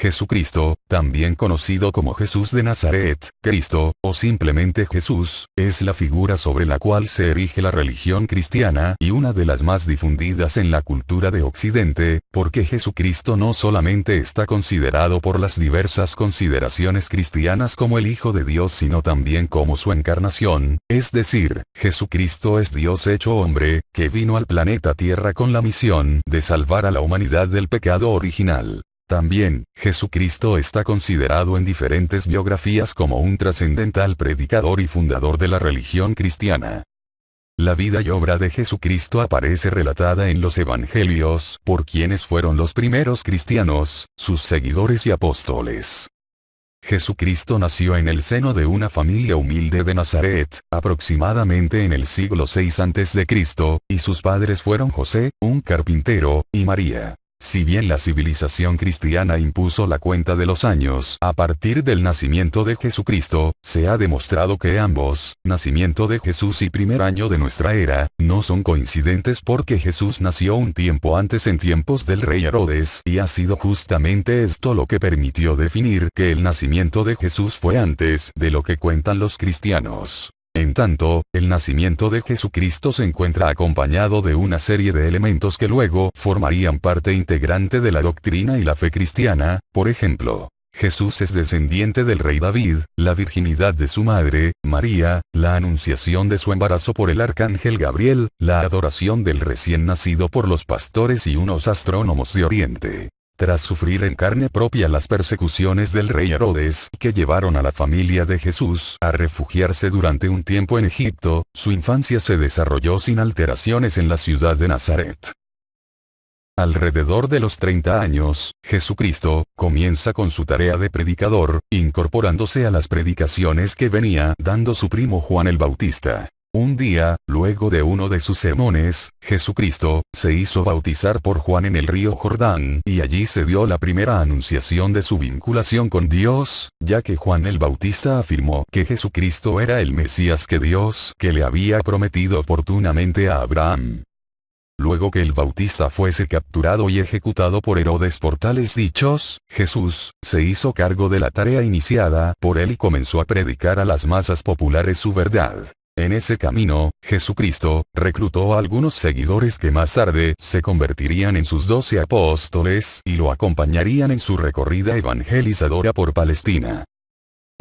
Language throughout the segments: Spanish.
Jesucristo, también conocido como Jesús de Nazaret, Cristo, o simplemente Jesús, es la figura sobre la cual se erige la religión cristiana y una de las más difundidas en la cultura de Occidente, porque Jesucristo no solamente está considerado por las diversas consideraciones cristianas como el Hijo de Dios, sino también como su encarnación, es decir, Jesucristo es Dios hecho hombre, que vino al planeta Tierra con la misión de salvar a la humanidad del pecado original. También, Jesucristo está considerado en diferentes biografías como un trascendental predicador y fundador de la religión cristiana. La vida y obra de Jesucristo aparece relatada en los Evangelios por quienes fueron los primeros cristianos, sus seguidores y apóstoles. Jesucristo nació en el seno de una familia humilde de Nazaret, aproximadamente en el siglo VI a.C., y sus padres fueron José, un carpintero, y María. Si bien la civilización cristiana impuso la cuenta de los años a partir del nacimiento de Jesucristo, se ha demostrado que ambos, nacimiento de Jesús y primer año de nuestra era, no son coincidentes porque Jesús nació un tiempo antes en tiempos del rey Herodes y ha sido justamente esto lo que permitió definir que el nacimiento de Jesús fue antes de lo que cuentan los cristianos. En tanto, el nacimiento de Jesucristo se encuentra acompañado de una serie de elementos que luego formarían parte integrante de la doctrina y la fe cristiana. Por ejemplo, Jesús es descendiente del rey David, la virginidad de su madre, María, la anunciación de su embarazo por el arcángel Gabriel, la adoración del recién nacido por los pastores y unos astrónomos de Oriente. Tras sufrir en carne propia las persecuciones del rey Herodes, que llevaron a la familia de Jesús a refugiarse durante un tiempo en Egipto, su infancia se desarrolló sin alteraciones en la ciudad de Nazaret. Alrededor de los 30 años, Jesucristo comienza con su tarea de predicador, incorporándose a las predicaciones que venía dando su primo Juan el Bautista. Un día, luego de uno de sus sermones, Jesucristo se hizo bautizar por Juan en el río Jordán, y allí se dio la primera anunciación de su vinculación con Dios, ya que Juan el Bautista afirmó que Jesucristo era el Mesías que le había prometido oportunamente a Abraham. Luego que el Bautista fuese capturado y ejecutado por Herodes por tales dichos, Jesús se hizo cargo de la tarea iniciada por él y comenzó a predicar a las masas populares su verdad. En ese camino, Jesucristo reclutó a algunos seguidores que más tarde se convertirían en sus 12 apóstoles y lo acompañarían en su recorrida evangelizadora por Palestina.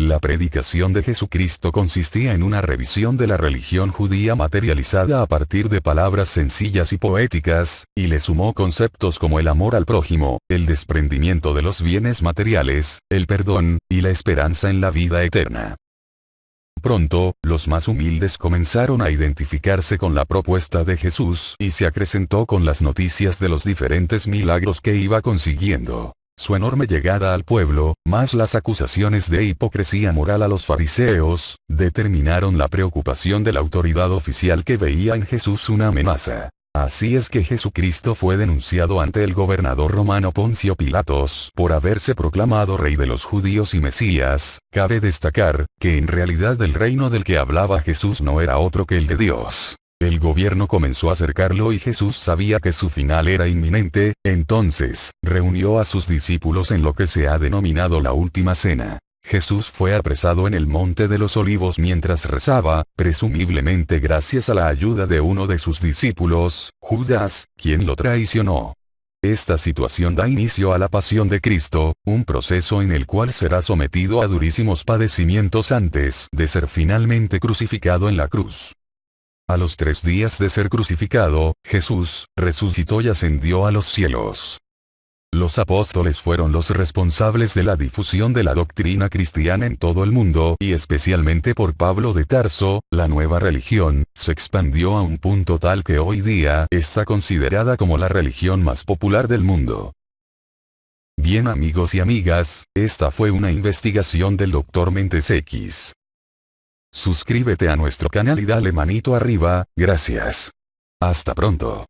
La predicación de Jesucristo consistía en una revisión de la religión judía materializada a partir de palabras sencillas y poéticas, y le sumó conceptos como el amor al prójimo, el desprendimiento de los bienes materiales, el perdón, y la esperanza en la vida eterna. Pronto, los más humildes comenzaron a identificarse con la propuesta de Jesús y se acrecentó con las noticias de los diferentes milagros que iba consiguiendo. Su enorme llegada al pueblo, más las acusaciones de hipocresía moral a los fariseos, determinaron la preocupación de la autoridad oficial que veía en Jesús una amenaza. Así es que Jesucristo fue denunciado ante el gobernador romano Poncio Pilatos por haberse proclamado rey de los judíos y Mesías. Cabe destacar que en realidad el reino del que hablaba Jesús no era otro que el de Dios. El gobierno comenzó a acercarlo y Jesús sabía que su final era inminente, entonces reunió a sus discípulos en lo que se ha denominado la Última Cena. Jesús fue apresado en el Monte de los Olivos mientras rezaba, presumiblemente gracias a la ayuda de uno de sus discípulos, Judas, quien lo traicionó. Esta situación da inicio a la pasión de Cristo, un proceso en el cual será sometido a durísimos padecimientos antes de ser finalmente crucificado en la cruz. A los 3 días de ser crucificado, Jesús resucitó y ascendió a los cielos. Los apóstoles fueron los responsables de la difusión de la doctrina cristiana en todo el mundo y especialmente por Pablo de Tarso. La nueva religión se expandió a un punto tal que hoy día está considerada como la religión más popular del mundo. Bien amigos y amigas, esta fue una investigación del Dr. Mentes X. Suscríbete a nuestro canal y dale manito arriba, gracias. Hasta pronto.